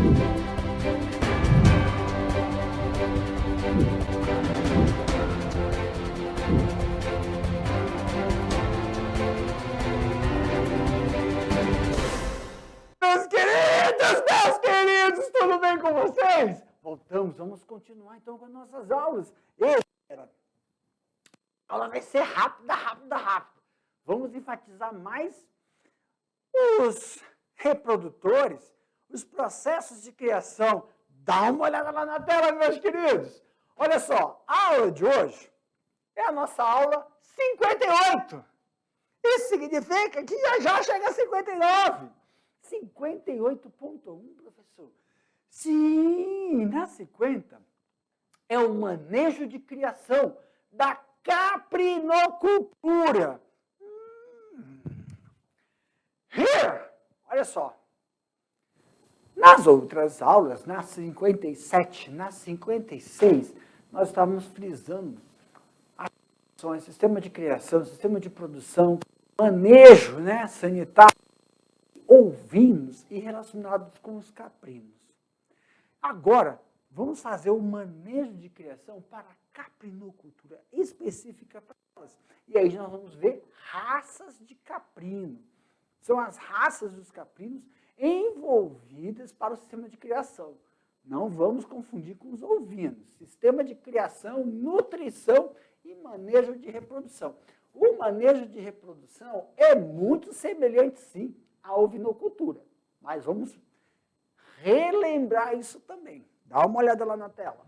Meus queridos, tudo bem com vocês? Voltamos, vamos continuar então com as nossas aulas. A aula vai ser rápida. Vamos enfatizar mais os reprodutores, os processos de criação. Dá uma olhada lá na tela, meus queridos. Olha só, a aula de hoje é a nossa aula 58. Isso significa que já chega a 59. 58.1, professor. Sim, na 50 é o manejo de criação da caprinocultura. Here, olha só. Nas outras aulas, na 57, na 56, nós estávamos frisando as ações, sistema de criação, sistema de produção, manejo, né, sanitário, ovinos e relacionados com os caprinos. Agora, vamos fazer o manejo de criação para a caprinocultura específica para elas. E aí nós vamos ver raças de caprino. São as raças dos caprinos envolvidas para o sistema de criação. Não vamos confundir com os ovinos. Sistema de criação, nutrição e manejo de reprodução. O manejo de reprodução é muito semelhante, sim, a ovinocultura. Mas vamos relembrar isso também. Dá uma olhada lá na tela.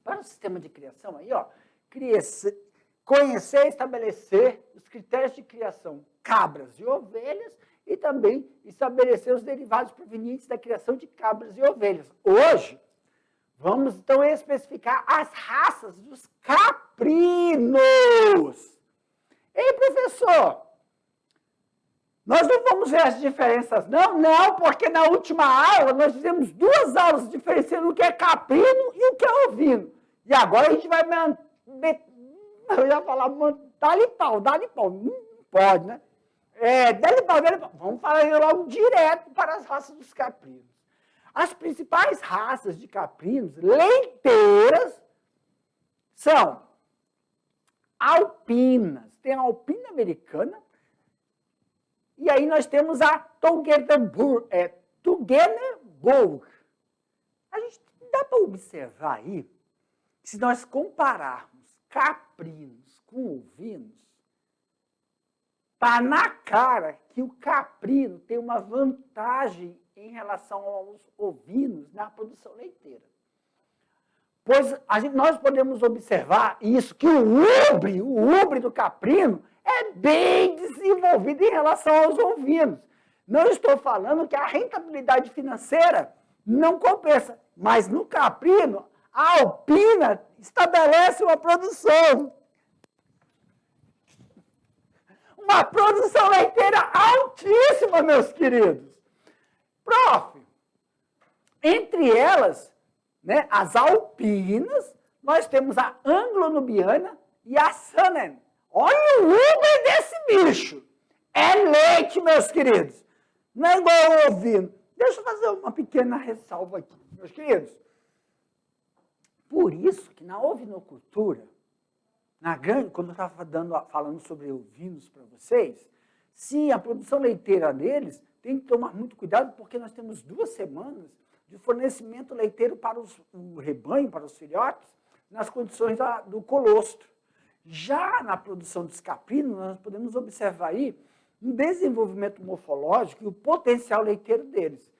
Para o sistema de criação, aí, ó, conhecer e estabelecer os critérios de criação cabras e ovelhas e também estabelecer os derivados provenientes da criação de cabras e ovelhas. Hoje, vamos então especificar as raças dos caprinos. Ei, professor, nós não vamos ver as diferenças, não? Não, porque na última aula nós fizemos 2 aulas diferenciando o que é caprino e o que é ovino. E agora a gente vai... Eu ia falar, dá-lhe pau. Não pode, né? Dá-lhe pau. Vamos falar logo direto para as raças dos caprinos. As principais raças de caprinos leiteiras são alpinas. Tem a alpina americana. E aí nós temos a Toggenburg. A gente dá para observar aí, que se nós compararmos caprinos com ovinos, está na cara que o caprino tem uma vantagem em relação aos ovinos na produção leiteira. Pois nós podemos observar isso, que o ubre do caprino é bem desenvolvido em relação aos ovinos. Não estou falando que a rentabilidade financeira não compensa, mas no caprino, a alpina estabelece uma produção leiteira altíssima, meus queridos. Prof, entre elas, né, as alpinas, nós temos a anglo-nubiana e a Saanen. Olha o ubre desse bicho. É leite, meus queridos. Não é igual ao ovino. Deixa eu fazer uma pequena ressalva aqui, meus queridos. Por isso que na ovinocultura, quando eu estava falando sobre ovinos para vocês, sim, a produção leiteira deles tem que tomar muito cuidado, porque nós temos 2 semanas de fornecimento leiteiro para o rebanho, para os filhotes, nas condições do colostro. Já na produção dos caprinos, nós podemos observar aí um desenvolvimento morfológico e o potencial leiteiro deles.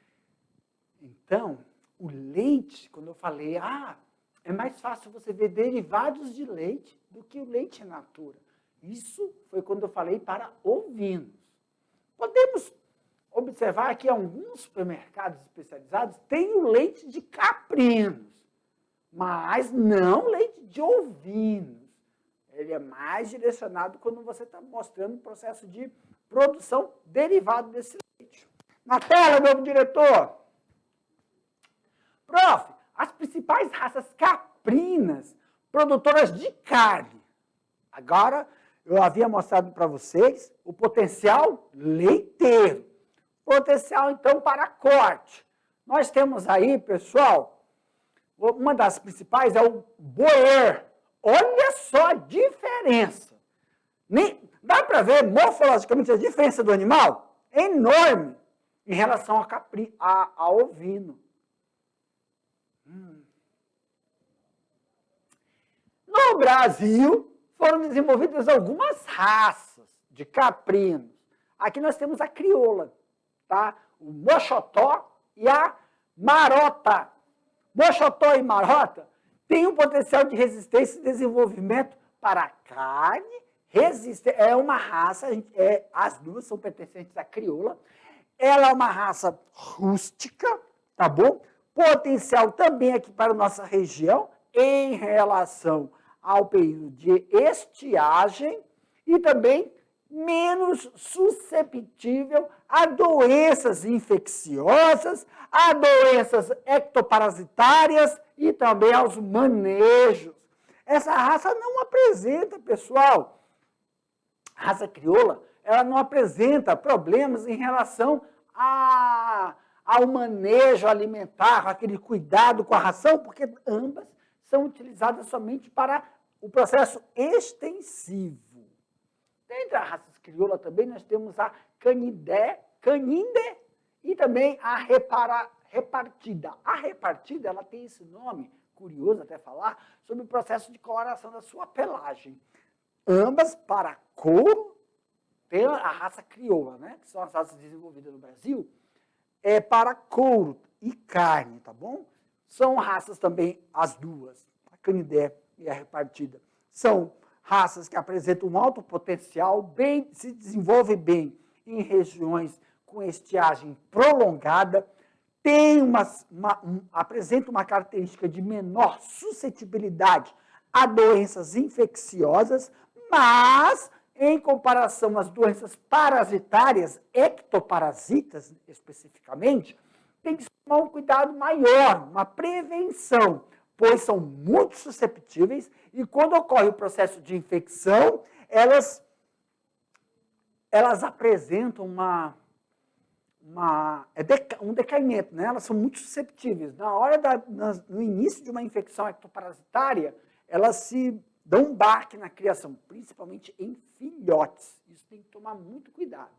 Então, o leite, quando eu falei, é mais fácil você ver derivados de leite do que o leite in natura. Isso foi quando eu falei para ovinos. Podemos observar que alguns supermercados especializados têm o leite de caprinos, mas não leite de ovinos. Ele é mais direcionado quando você está mostrando o processo de produção derivado desse leite. Na tela, meu diretor. Prof, as principais raças caprinas produtoras de carne. Agora, eu havia mostrado para vocês o potencial leiteiro. Potencial, então, para corte. Nós temos aí, pessoal, uma das principais é o boer. Olha só a diferença. Dá para ver morfologicamente a diferença do animal? É enorme em relação ao ovino. No Brasil, foram desenvolvidas algumas raças de caprinos. Aqui nós temos a crioula, tá? O mochotó e a marota. Mochotó e marota têm um potencial de resistência e desenvolvimento para a carne, é uma raça, as duas são pertencentes à crioula. Ela é uma raça rústica, tá bom? Potencial também aqui para a nossa região em relação ao período de estiagem e também menos susceptível a doenças infecciosas, a doenças ectoparasitárias e também aos manejos. Essa raça não apresenta, pessoal, a raça crioula, ela não apresenta problemas em relação ao manejo alimentar, aquele cuidado com a ração, porque ambas são utilizadas somente para o processo extensivo. Dentre as raças crioula também nós temos a caninde e também a repartida. A repartida, ela tem esse nome, curioso até falar, sobre o processo de coloração da sua pelagem. Ambas para couro, tem a raça crioula, né, que são as raças desenvolvidas no Brasil, é para couro e carne, tá bom? São raças também, as duas, a canidé e a repartida, são raças que apresentam um alto potencial, se desenvolvem bem em regiões com estiagem prolongada, apresentam uma característica de menor suscetibilidade a doenças infecciosas, mas, em comparação às doenças parasitárias, ectoparasitas especificamente, tem que tomar um cuidado maior, uma prevenção, pois são muito susceptíveis e quando ocorre o processo de infecção, elas apresentam um decaimento, né? Elas são muito susceptíveis. No início de uma infecção ectoparasitária, elas se dão um baque na criação, principalmente em filhotes. Isso tem que tomar muito cuidado.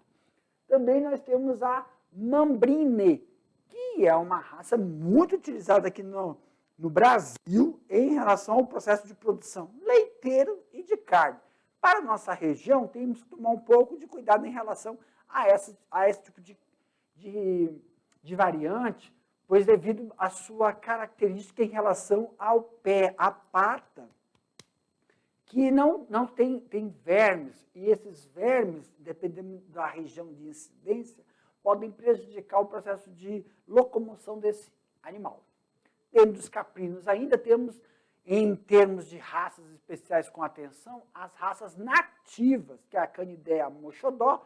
Também nós temos a Mambrine, que é uma raça muito utilizada aqui no Brasil em relação ao processo de produção leiteiro e de carne. Para a nossa região, temos que tomar um pouco de cuidado em relação a esse tipo de variante, pois devido à sua característica em relação ao pé, à pata, que não tem vermes, e esses vermes, dependendo da região de incidência, podem prejudicar o processo de locomoção desse animal. Dentro dos caprinos ainda temos, em termos de raças especiais com atenção, as raças nativas, que é a Canidea mochodó,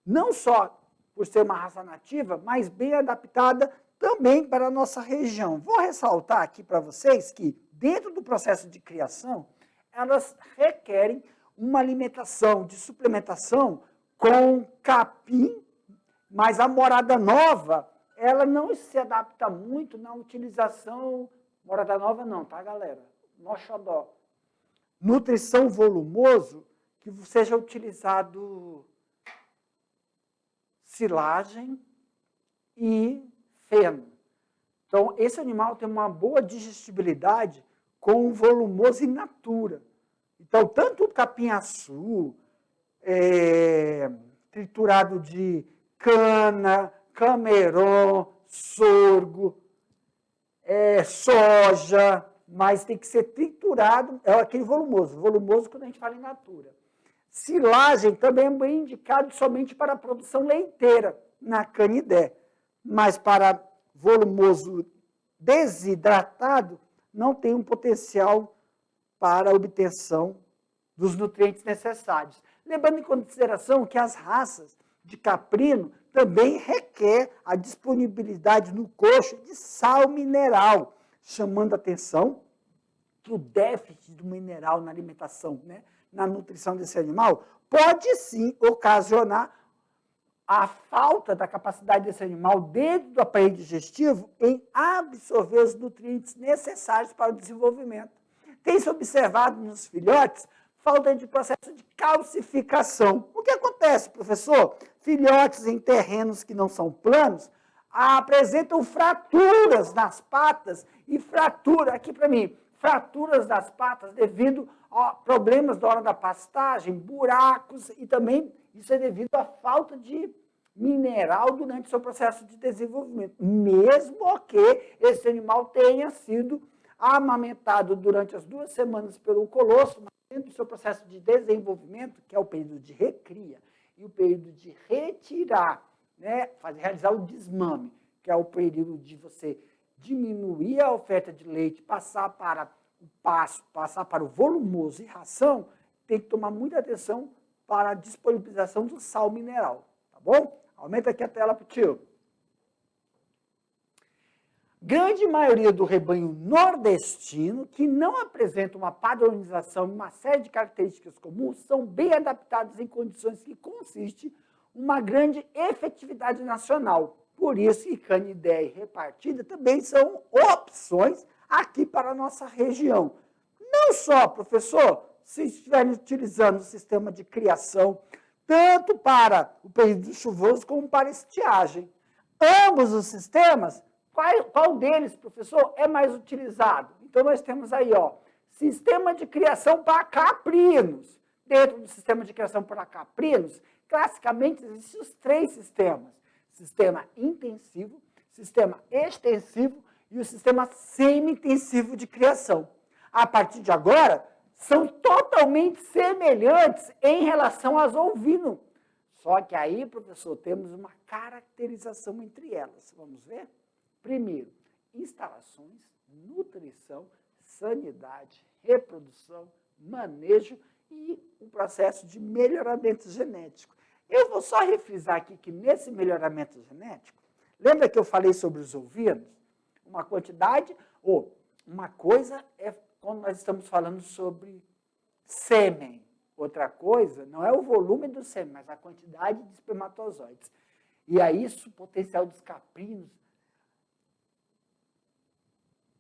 não só por ser uma raça nativa, mas bem adaptada também para a nossa região. Vou ressaltar aqui para vocês que, dentro do processo de criação, elas requerem uma alimentação de suplementação com capim, mas a morada nova, ela não se adapta muito na utilização, morada nova não, tá, galera? Mochodó. Nutrição volumoso, que seja utilizado silagem e feno. Então, esse animal tem uma boa digestibilidade com volumoso in natura. Então, tanto o capim-açu, triturado de cana, camerão, sorgo, soja, mas tem que ser triturado, é aquele volumoso quando a gente fala in natura. Silagem também é bem indicado somente para a produção leiteira, na canidé, mas para volumoso desidratado, não tem um potencial para a obtenção dos nutrientes necessários. Lembrando em consideração que as raças de caprino também requer a disponibilidade no coxo de sal mineral, chamando a atenção que o déficit do mineral na alimentação, né, na nutrição desse animal, pode sim ocasionar a falta da capacidade desse animal dentro do aparelho digestivo em absorver os nutrientes necessários para o desenvolvimento. Tem-se observado nos filhotes falta de processo de calcificação. O que acontece, professor? Filhotes em terrenos que não são planos apresentam fraturas nas patas e aqui para mim, fraturas das patas devido a problemas da hora da pastagem, buracos e também isso é devido à falta de mineral durante o seu processo de desenvolvimento, mesmo que esse animal tenha sido amamentado durante as 2 semanas pelo colosso, mas dentro do seu processo de desenvolvimento, que é o período de recria, e o período de retirar, né, realizar o desmame, que é o período de você diminuir a oferta de leite, passar para o pasto, passar para o volumoso e ração, tem que tomar muita atenção para a disponibilização do sal mineral, tá bom? Aumenta aqui a tela para o tio. Grande maioria do rebanho nordestino, que não apresenta uma padronização e uma série de características comuns, são bem adaptados em condições que consiste uma grande efetividade nacional. Por isso que Canidé e repartida também são opções aqui para a nossa região. Não só, professor, se estiverem utilizando o sistema de criação, tanto para o período chuvoso como para estiagem. Ambos os sistemas, qual deles, professor, é mais utilizado? Então, nós temos aí, ó, sistema de criação para caprinos. Dentro do sistema de criação para caprinos, classicamente existem os 3 sistemas. Sistema intensivo, sistema extensivo e o sistema semi-intensivo de criação. A partir de agora, são totalmente semelhantes em relação às ovinos. Só que aí, professor, temos uma caracterização entre elas. Vamos ver? Primeiro, instalações, nutrição, sanidade, reprodução, manejo e o processo de melhoramento genético. Eu vou só refrisar aqui que nesse melhoramento genético, lembra que eu falei sobre os ovinos? Uma quantidade, ou uma coisa é quando nós estamos falando sobre sêmen. Outra coisa não é o volume do sêmen, mas a quantidade de espermatozoides. E aí, isso, o potencial dos caprinos,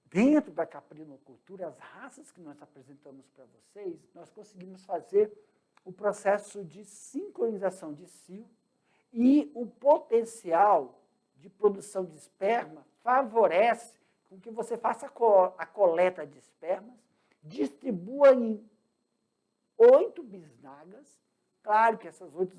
dentro da caprinocultura, as raças que nós apresentamos para vocês, nós conseguimos fazer o processo de sincronização de cio e o potencial de produção de esperma favorece com que você faça a coleta de espermas, distribua em 8 bisnagas. Claro que essas 8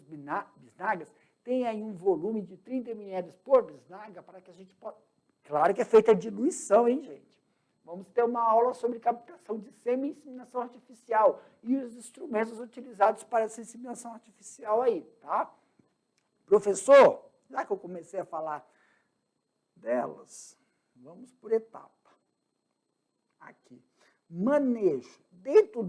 bisnagas têm aí um volume de 30 ml por bisnaga para que a gente possa... Claro que é feita a diluição, hein, gente? Vamos ter uma aula sobre captação de sêmen e inseminação artificial e os instrumentos utilizados para essa inseminação artificial aí, tá? Professor, já que eu comecei a falar delas, vamos por etapa. Aqui. Manejo. Dentro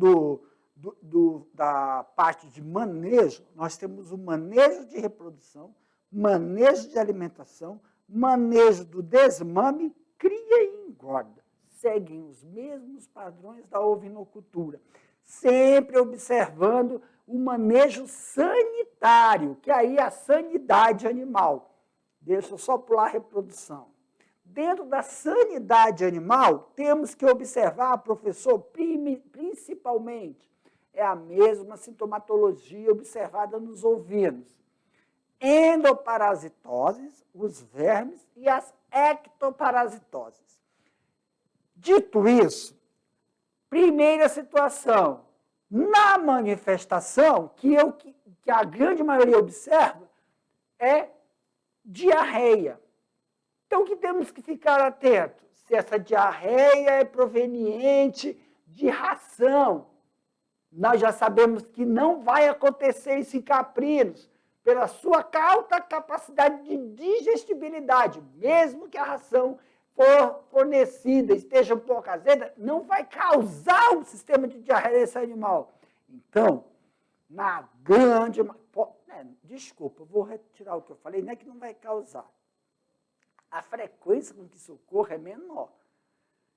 da parte de manejo, nós temos o manejo de reprodução, manejo de alimentação, manejo do desmame, cria e engorda. Seguem os mesmos padrões da ovinocultura, sempre observando o manejo sanitário, que aí é a sanidade animal. Deixa eu só pular a reprodução. Dentro da sanidade animal, temos que observar, professor, principalmente, é a mesma sintomatologia observada nos ovinos. Endoparasitoses, os vermes e as ectoparasitoses. Dito isso, primeira situação, na manifestação, que a grande maioria observa, é diarreia. Então, o que temos que ficar atentos? Se essa diarreia é proveniente de ração. Nós já sabemos que não vai acontecer isso em caprinos, pela sua alta capacidade de digestibilidade, mesmo que a ração for fornecida, esteja um pouco azeda, não vai causar um sistema de diarreia nesse animal. Então, na grande... Desculpa, eu vou retirar o que eu falei, não é que não vai causar. A frequência com que isso ocorre é menor.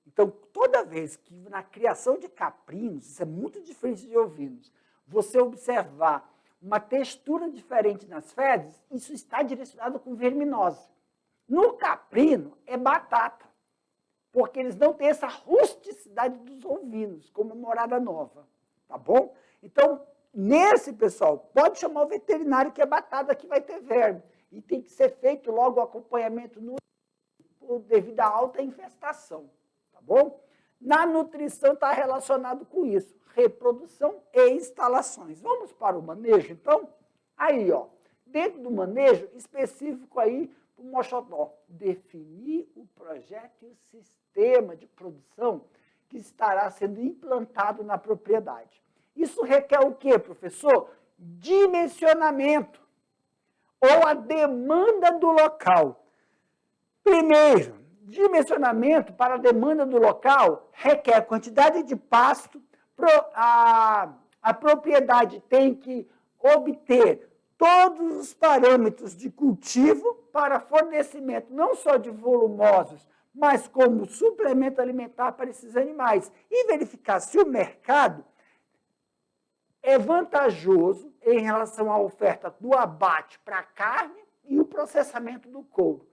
Então, toda vez que na criação de caprinos, isso é muito diferente de ovinos, você observar uma textura diferente nas fezes, isso está direcionado com verminose. No caprino, é batata, porque eles não têm essa rusticidade dos ovinos, como a morada nova, tá bom? Então, nesse, pessoal, pode chamar o veterinário que é batata, que vai ter verme. E tem que ser feito logo o acompanhamento devido à alta infestação, tá bom? Na nutrição está relacionado com isso, reprodução e instalações. Vamos para o manejo, então? Aí, ó, dentro do manejo específico aí, para o Moxodó, definir o projeto e o sistema de produção que estará sendo implantado na propriedade. Isso requer o quê, professor? Dimensionamento ou a demanda do local. Primeiro, dimensionamento para a demanda do local requer quantidade de pasto, a propriedade tem que obter todos os parâmetros de cultivo para fornecimento não só de volumosos, mas como suplemento alimentar para esses animais. E verificar se o mercado é vantajoso em relação à oferta do abate para a carne e o processamento do couro.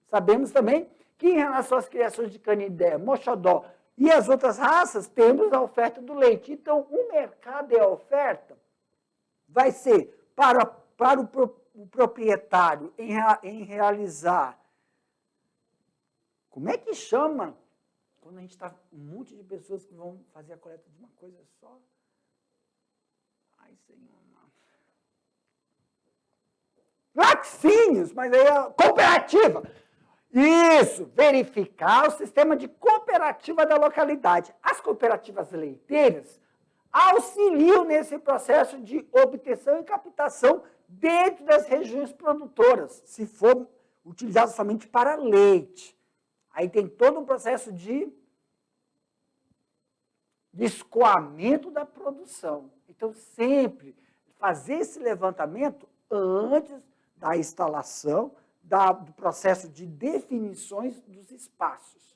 Sabemos também que em relação às criações de Canidé, Moxodó e as outras raças, temos a oferta do leite. Então, o mercado e a oferta vai ser para o proprietário em realizar. Como é que chama quando a gente está um monte de pessoas que vão fazer a coleta de uma coisa só? Ai, Senhor. Laticínios, mas aí é cooperativa. Isso, verificar o sistema de cooperativa da localidade. As cooperativas leiteiras auxiliam nesse processo de obtenção e captação dentro das regiões produtoras, se for utilizado somente para leite. Aí tem todo um processo de escoamento da produção. Então, sempre fazer esse levantamento antes da instalação, do processo de definições dos espaços.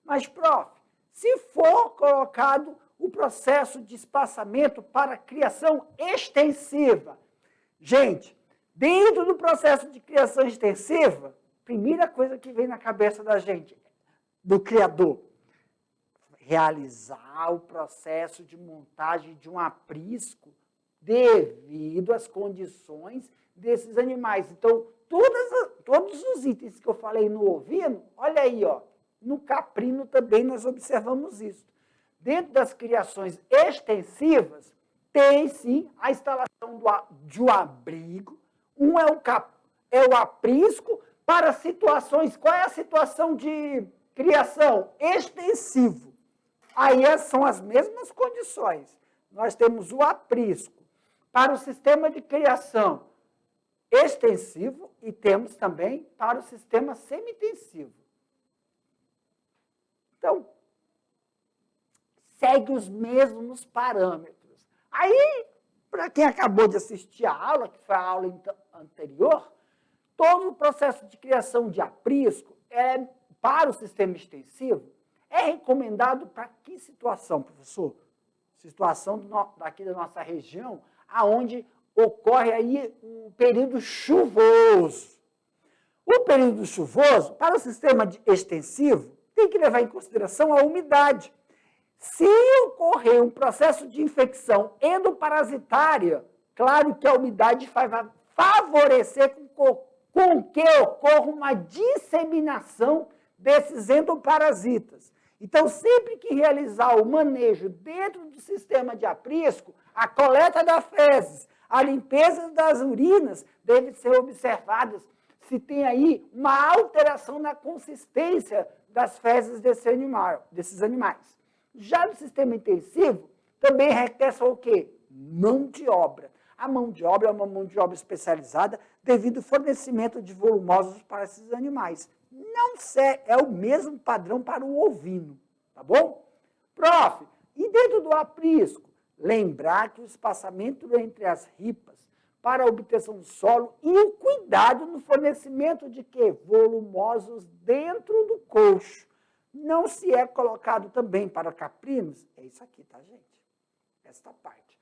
Mas, prof, se for colocado o processo de espaçamento para criação extensiva, gente, dentro do processo de criação extensiva, primeira coisa que vem na cabeça da gente, do criador, realizar o processo de montagem de um aprisco devido às condições desses animais. Então, todos os itens que eu falei no ovino, olha aí, ó, no caprino também nós observamos isso. Dentro das criações extensivas, tem sim a instalação de um abrigo, é o aprisco para situações. Qual é a situação de criação? Extensivo. Aí são as mesmas condições. Nós temos o aprisco para o sistema de criação extensivo e temos também para o sistema semi-intensivo. Então, segue os mesmos parâmetros. Aí, para quem acabou de assistir a aula, que foi a aula anterior, todo o processo de criação de aprisco para o sistema extensivo é recomendado para que situação, professor? Situação daqui da nossa região, aonde ocorre aí um período chuvoso. O período chuvoso, para o sistema extensivo, tem que levar em consideração a umidade. Se ocorrer um processo de infecção endoparasitária, claro que a umidade vai favorecer com que ocorra uma disseminação desses endoparasitas. Então, sempre que realizar o manejo dentro do sistema de aprisco, a coleta das fezes, a limpeza das urinas devem ser observadas se tem aí uma alteração na consistência das fezes desses animais. Já no sistema intensivo, também requer só o quê? Mão de obra. A mão de obra é uma mão de obra especializada devido ao fornecimento de volumosos para esses animais. Não é o mesmo padrão para o ovino, tá bom? Prof, e dentro do aprisco, lembrar que o espaçamento entre as ripas para a obtenção do solo e o cuidado no fornecimento de quê? Volumosos dentro do coxo. Não se é colocado também para caprinos, é isso aqui, tá, gente? Esta parte.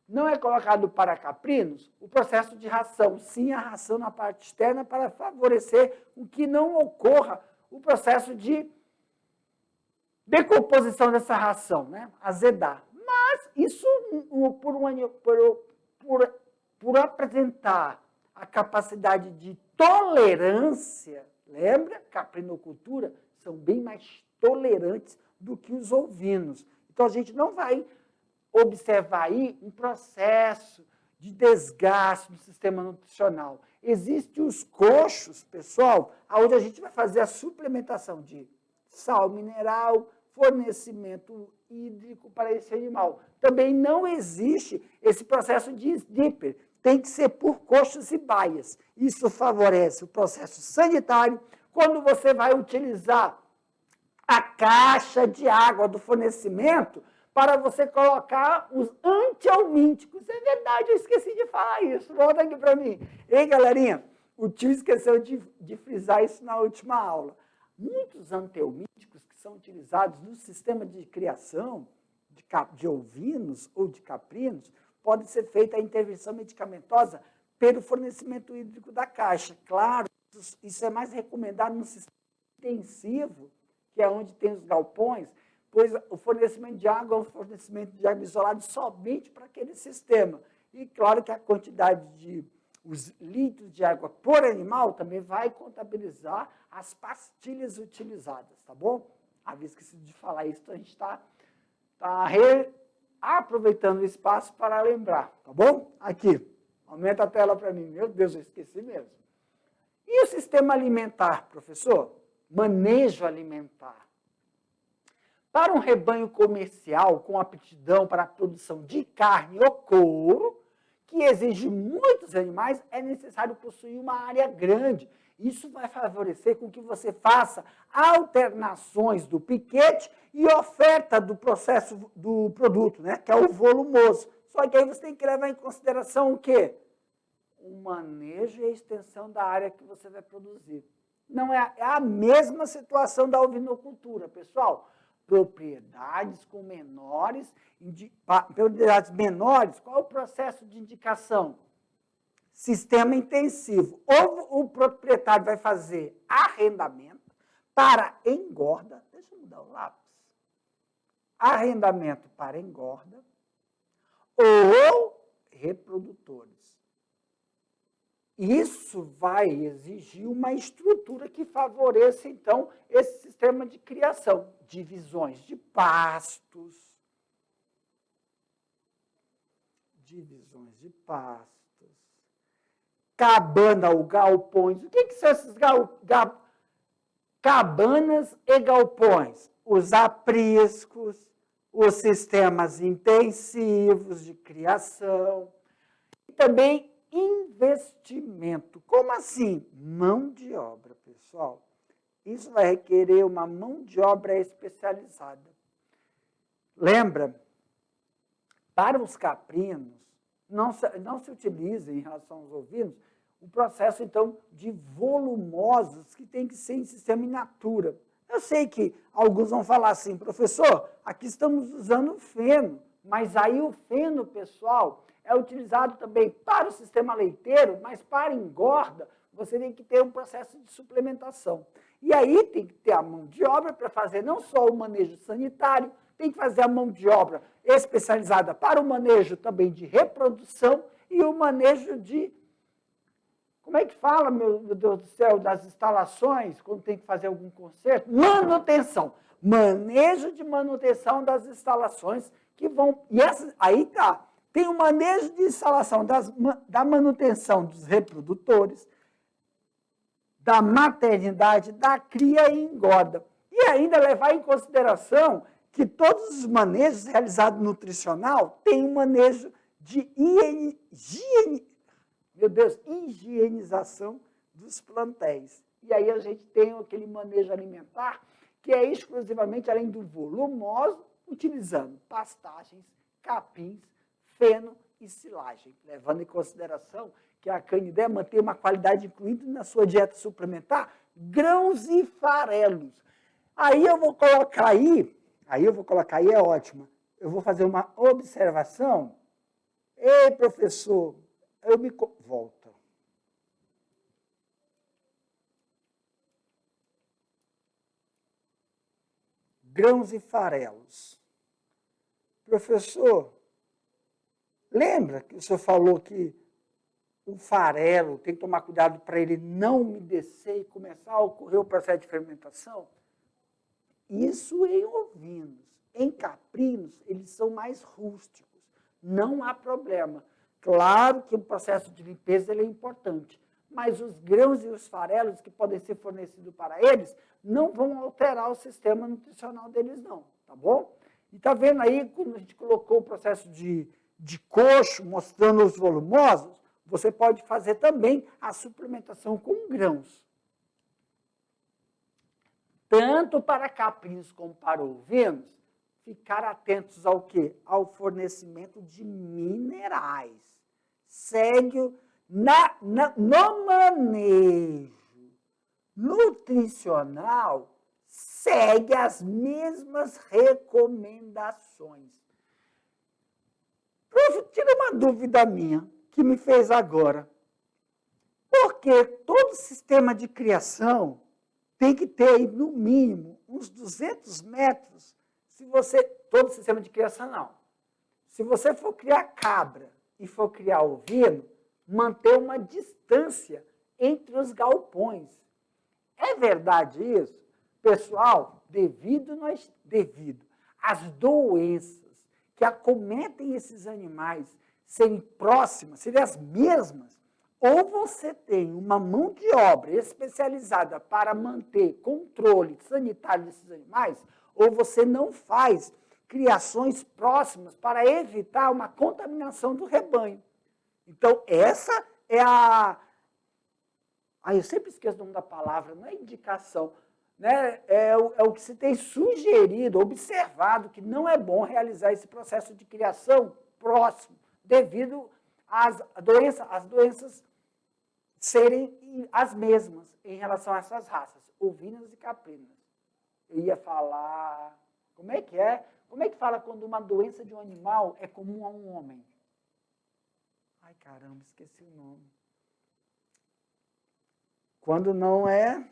não é colocado para caprinos o processo de ração, sim a ração na parte externa para favorecer o que não ocorra o processo de decomposição dessa ração, né? Azedar. Mas isso, por apresentar a capacidade de tolerância, lembra? Caprinocultura são bem mais tolerantes do que os ovinos. Então, a gente não vai observar aí um processo de desgaste do sistema nutricional. Existem os coxos, pessoal, onde a gente vai fazer a suplementação de sal mineral, fornecimento hídrico para esse animal. Também não existe esse processo de snipper. Tem que ser por coxos e baias. Isso favorece o processo sanitário. Quando você vai utilizar a caixa de água do fornecimento para você colocar os antialmínticos. É verdade, eu esqueci de falar isso. Volta aqui para mim. Ei, galerinha, o tio esqueceu de frisar isso na última aula. Muitos antialmínticos que são utilizados no sistema de criação de ovinos ou de caprinos, pode ser feita a intervenção medicamentosa pelo fornecimento hídrico da caixa. Claro, isso é mais recomendado no sistema intensivo, que é onde tem os galpões, pois o fornecimento de água é um fornecimento de água isolado somente para aquele sistema. E claro que a quantidade de os litros de água por animal também vai contabilizar as pastilhas utilizadas, tá bom? Havia esquecido de falar isso, então a gente está aproveitando o espaço para lembrar, tá bom? Aqui, aumenta a tela para mim. Meu Deus, eu esqueci mesmo. E o sistema alimentar, professor? Manejo alimentar. Para um rebanho comercial com aptidão para a produção de carne ou couro, que exige muitos animais, é necessário possuir uma área grande. Isso vai favorecer com que você faça alternações do piquete e oferta do processo do produto, né? Que é o volumoso. Só que aí você tem que levar em consideração o quê? O manejo e a extensão da área que você vai produzir. Não é a mesma situação da ovinocultura, pessoal. Propriedades menores, qual é o processo de indicação? Sistema intensivo. Ou o proprietário vai fazer arrendamento para engorda, deixa eu mudar o lápis, arrendamento para engorda, ou reprodutores. Isso vai exigir uma estrutura que favoreça, então, esse sistema de criação. Divisões de pastos. Cabana ou galpões. O que são esses cabanas e galpões? Os apriscos, os sistemas intensivos de criação. E também investimento. Como assim? Mão de obra, pessoal. Isso vai requerer uma mão de obra especializada. Lembra? Para os caprinos, não se utiliza em relação aos ovinos o processo, então, de volumosos que tem que ser em sistema in natura. Eu sei que alguns vão falar assim, professor, aqui estamos usando feno, mas aí o feno, pessoal, é utilizado também para o sistema leiteiro, mas para engorda, você tem que ter um processo de suplementação. E aí tem que ter a mão de obra para fazer não só o manejo sanitário, tem que fazer a mão de obra especializada para o manejo também de reprodução e o manejo de, como é que fala, meu Deus do céu, das instalações, quando tem que fazer algum conserto? Manutenção. Manejo de manutenção das instalações que vão... E aí tá. Tem o manejo de instalação da manutenção dos reprodutores, da maternidade, da cria e engorda. E ainda levar em consideração que todos os manejos realizados nutricional têm um manejo de higienização dos plantéis. E aí a gente tem aquele manejo alimentar que é exclusivamente, além do volumoso, utilizando pastagens, capins, feno e silagem, levando em consideração que a canidé mantém uma qualidade incluída na sua dieta suplementar, grãos e farelos. Aí eu vou colocar aí, é ótimo, eu vou fazer uma observação Ei, professor, eu me... Volta. Grãos e farelos. Professor, lembra que o senhor falou que o farelo tem que tomar cuidado para ele não umedecer e começar a ocorrer o processo de fermentação? Isso em ovinos. Em caprinos, eles são mais rústicos. Não há problema. Claro que o processo de limpeza ele é importante, mas os grãos e os farelos que podem ser fornecidos para eles não vão alterar o sistema nutricional deles, não. Tá bom? E tá vendo aí, quando a gente colocou o processo de coxo, mostrando os volumosos, você pode fazer também a suplementação com grãos. Tanto para caprinos como para ovinos, ficar atentos ao quê? Ao fornecimento de minerais. Segue no manejo nutricional, segue as mesmas recomendações. Prof, tira uma dúvida minha, que me fez agora. Porque todo sistema de criação tem que ter, no mínimo, uns 200 metros, todo sistema de criação não. Se você for criar cabra e for criar ovino, manter uma distância entre os galpões. É verdade isso? Pessoal, devido às doenças que acometem esses animais serem próximas, serem as mesmas, ou você tem uma mão de obra especializada para manter controle sanitário desses animais, ou você não faz criações próximas para evitar uma contaminação do rebanho. Então, essa é eu sempre esqueço o nome da palavra, não é indicação, né? É o que se tem sugerido, observado, que não é bom realizar esse processo de criação próximo, devido às doenças serem as mesmas em relação a essas raças, ovinas e caprinas. Eu ia falar... Como é que é? Como é que fala quando uma doença de um animal é comum a um homem? Ai, caramba, esqueci o nome. Quando não é...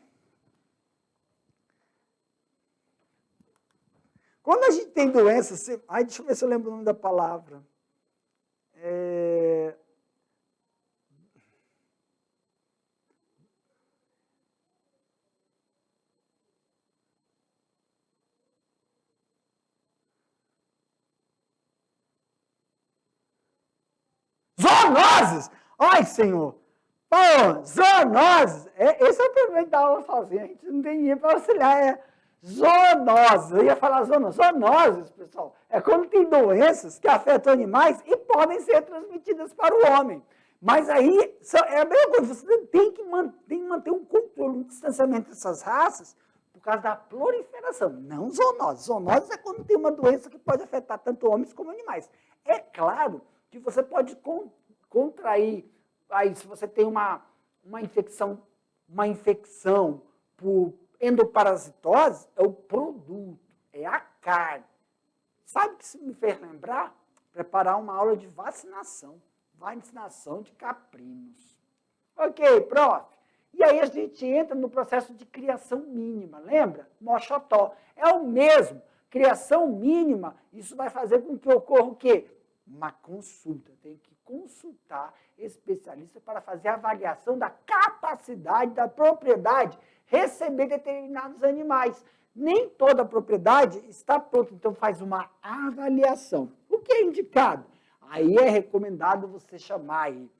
Quando a gente tem doença... Ai, deixa eu ver se eu lembro o nome da palavra. Zoonoses! Ai, Senhor! Oh, zoonoses! Esse é o problema da aula sozinha. A gente não tem ninguém para auxiliar. Zoonoses. Eu ia falar zoonoses. Zoonoses, pessoal, é quando tem doenças que afetam animais e podem ser transmitidas para o homem. Mas aí é a mesma coisa. Você tem que manter um controle, um distanciamento dessas raças por causa da proliferação. Não zoonoses. Zoonoses é quando tem uma doença que pode afetar tanto homens como animais. É claro que você pode contrair, aí se você tem uma infecção por endoparasitose, é o produto, é a carne. Sabe o que isso me fez lembrar? Preparar uma aula de vacinação de caprinos. Ok, prof. E aí a gente entra no processo de criação mínima, lembra? Mochotó. É o mesmo. Criação mínima, isso vai fazer com que ocorra o quê? Uma consulta. Tem que consultar especialista para fazer a avaliação da capacidade, da propriedade, receber determinados animais. Nem toda propriedade está pronta, então faz uma avaliação. O que é indicado? Aí é recomendado você chamar aí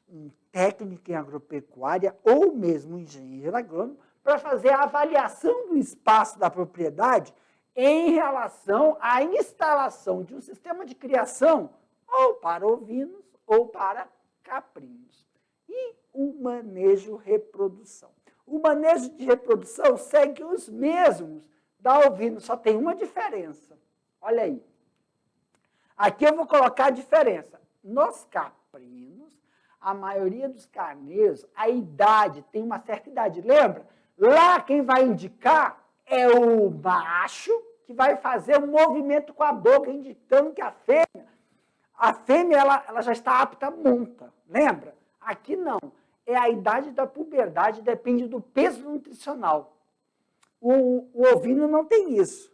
um técnico em agropecuária ou mesmo um engenheiro agrônomo para fazer a avaliação do espaço da propriedade em relação à instalação de um sistema de criação ou para ovinos ou para caprinos. E o manejo reprodução. O manejo de reprodução segue os mesmos da ovino, só tem uma diferença. Olha aí. Aqui eu vou colocar a diferença. Nos caprinos, a maioria dos carneiros, a idade, tem uma certa idade. Lembra? Lá quem vai indicar é o macho, que vai fazer um movimento com a boca, indicando que a fêmea A fêmea, ela já está apta à monta, lembra? Aqui não. É a idade da puberdade, depende do peso nutricional. O ovino não tem isso.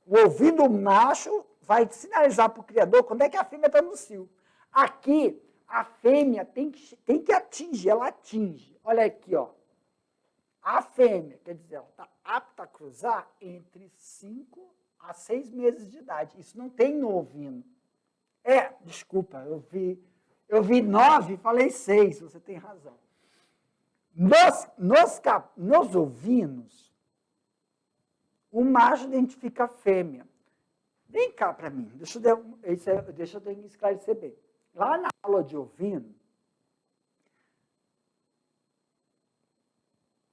O ovino macho vai sinalizar para o criador quando é que a fêmea está no cio. Aqui, a fêmea tem que atingir, ela atinge. Olha aqui, ó. A fêmea, quer dizer, ela está apta a cruzar entre 5 a 6 meses de idade. Isso não tem no ovino. Desculpa, eu vi 9 e falei 6, você tem razão. Nos ovinos, o macho identifica a fêmea. Vem cá para mim, deixa eu esclarecer bem. Lá na aula de ovino,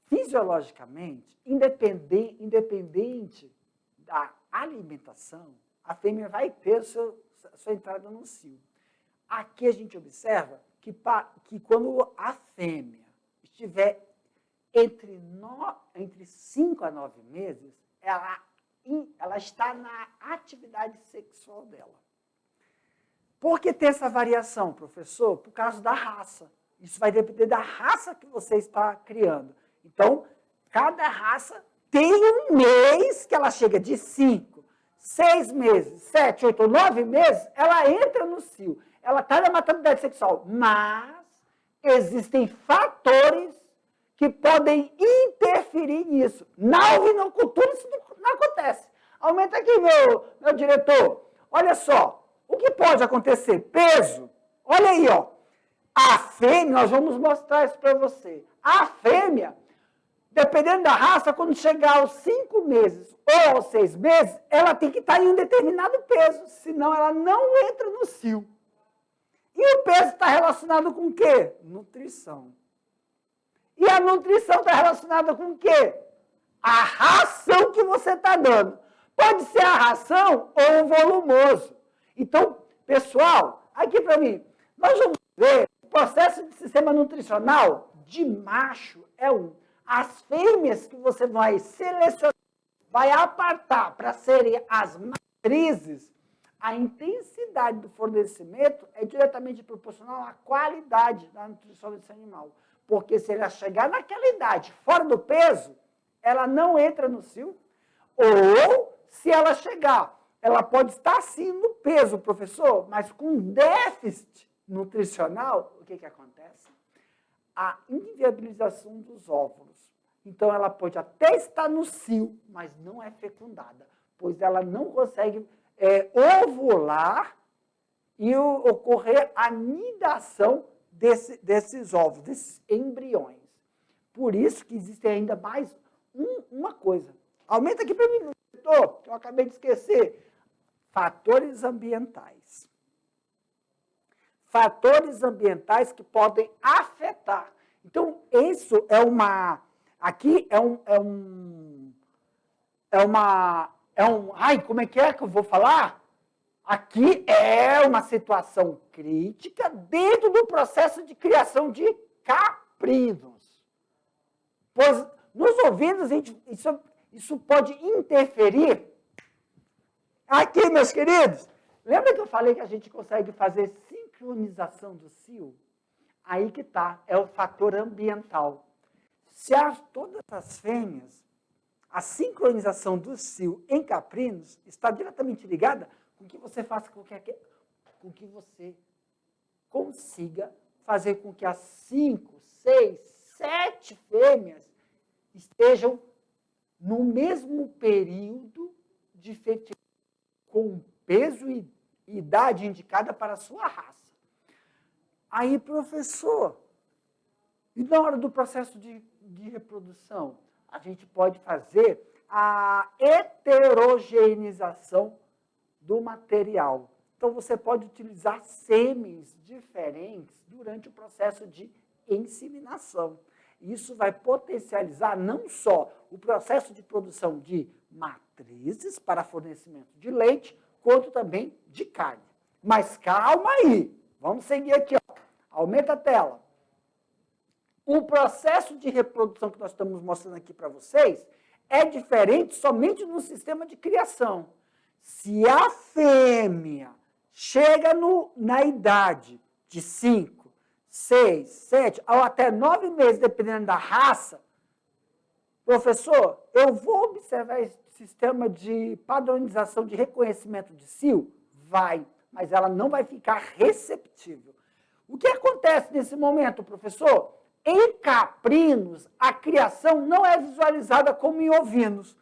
fisiologicamente, independente da alimentação, a fêmea vai ter sua entrada no cio. Aqui a gente observa que quando a fêmea estiver entre 5 a 9 meses, ela está na atividade sexual dela. Por que tem essa variação, professor? Por causa da raça. Isso vai depender da raça que você está criando. Então, cada raça tem um mês que ela chega de 5, 6 meses, 7, 8 ou 9 meses, ela entra no cio. Ela está na maturidade sexual. Mas existem fatores que podem interferir nisso. Na ovinocultura isso não acontece. Aumenta aqui, meu diretor. Olha só, o que pode acontecer? Peso. Olha aí, ó. A fêmea, nós vamos mostrar isso para você. A fêmea, dependendo da raça, quando chegar aos 5 meses ou aos 6 meses, ela tem que estar em um determinado peso, senão ela não entra no cio. E o peso está relacionado com o quê? Nutrição. E a nutrição está relacionada com o quê? A ração que você está dando. Pode ser a ração ou o volumoso. Então, pessoal, aqui para mim, nós vamos ver o processo de sistema nutricional de macho é um. As fêmeas que você vai selecionar, vai apartar para serem as matrizes, a intensidade do fornecimento é diretamente proporcional à qualidade da nutrição desse animal. Porque se ela chegar naquela idade, fora do peso, ela não entra no cio. Ou, se ela chegar, ela pode estar sim no peso, professor, mas com déficit nutricional, o que acontece? A inviabilização dos óvulos. Então, ela pode até estar no cio, mas não é fecundada, pois ela não consegue ovular e ocorrer a nidação desses ovos, desses embriões. Por isso que existe ainda mais uma coisa. Aumenta aqui para mim, doutor, que eu acabei de esquecer. Fatores ambientais. Fatores ambientais que podem afetar. Então, isso é uma... Aqui ai, como é que eu vou falar? Aqui é uma situação crítica dentro do processo de criação de caprinos. Pois nos ovinos, isso pode interferir. Aqui, meus queridos, lembra que eu falei que a gente consegue fazer sincronização do cio? Aí que está, é o fator ambiental. Se todas as fêmeas, a sincronização do cio em caprinos está diretamente ligada com que você faça com que você consiga fazer com que as 5, 6, 7 fêmeas estejam no mesmo período de fertilidade, com peso e idade indicada para a sua raça. Aí, professor, e na hora do processo de reprodução, a gente pode fazer a heterogeneização do material. Então, você pode utilizar sêmens diferentes durante o processo de inseminação. Isso vai potencializar não só o processo de produção de matrizes para fornecimento de leite, quanto também de carne. Mas calma aí, vamos seguir aqui, ó. Aumenta a tela. O processo de reprodução que nós estamos mostrando aqui para vocês é diferente somente no sistema de criação. Se a fêmea chega na idade de 5, 6, 7 ou até 9 meses, dependendo da raça, professor, eu vou observar esse sistema de padronização de reconhecimento de cio? Vai, mas ela não vai ficar receptível. O que acontece nesse momento, professor? Em caprinos, a criação não é visualizada como em ovinos.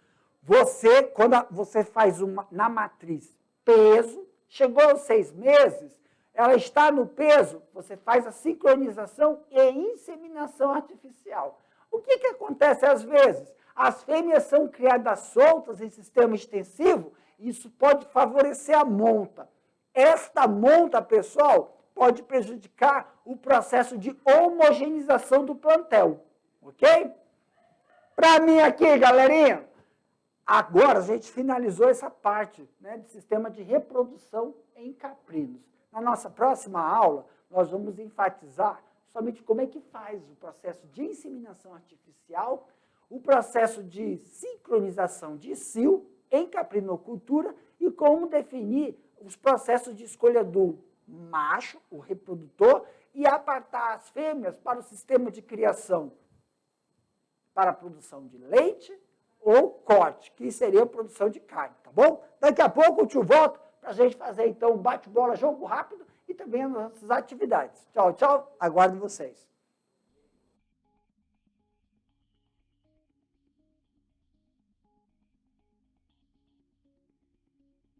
Quando você faz na matriz peso, chegou aos 6 meses, ela está no peso, você faz a sincronização e inseminação artificial. O que acontece às vezes? As fêmeas são criadas soltas em sistema extensivo, e isso pode favorecer a monta. Esta monta, pessoal, pode prejudicar o processo de homogeneização do plantel, ok? Para mim aqui, galerinha, agora a gente finalizou essa parte, né, de sistema de reprodução em caprinos. Na nossa próxima aula, nós vamos enfatizar somente como é que faz o processo de inseminação artificial, o processo de sincronização de cio em caprinocultura e como definir os processos de escolha do macho, o reprodutor, e apartar as fêmeas para o sistema de criação, para a produção de leite ou corte, que seria a produção de carne, tá bom? Daqui a pouco eu te volto para a gente fazer, então, bate-bola, jogo rápido e também as nossas atividades. Tchau, tchau, aguardo vocês.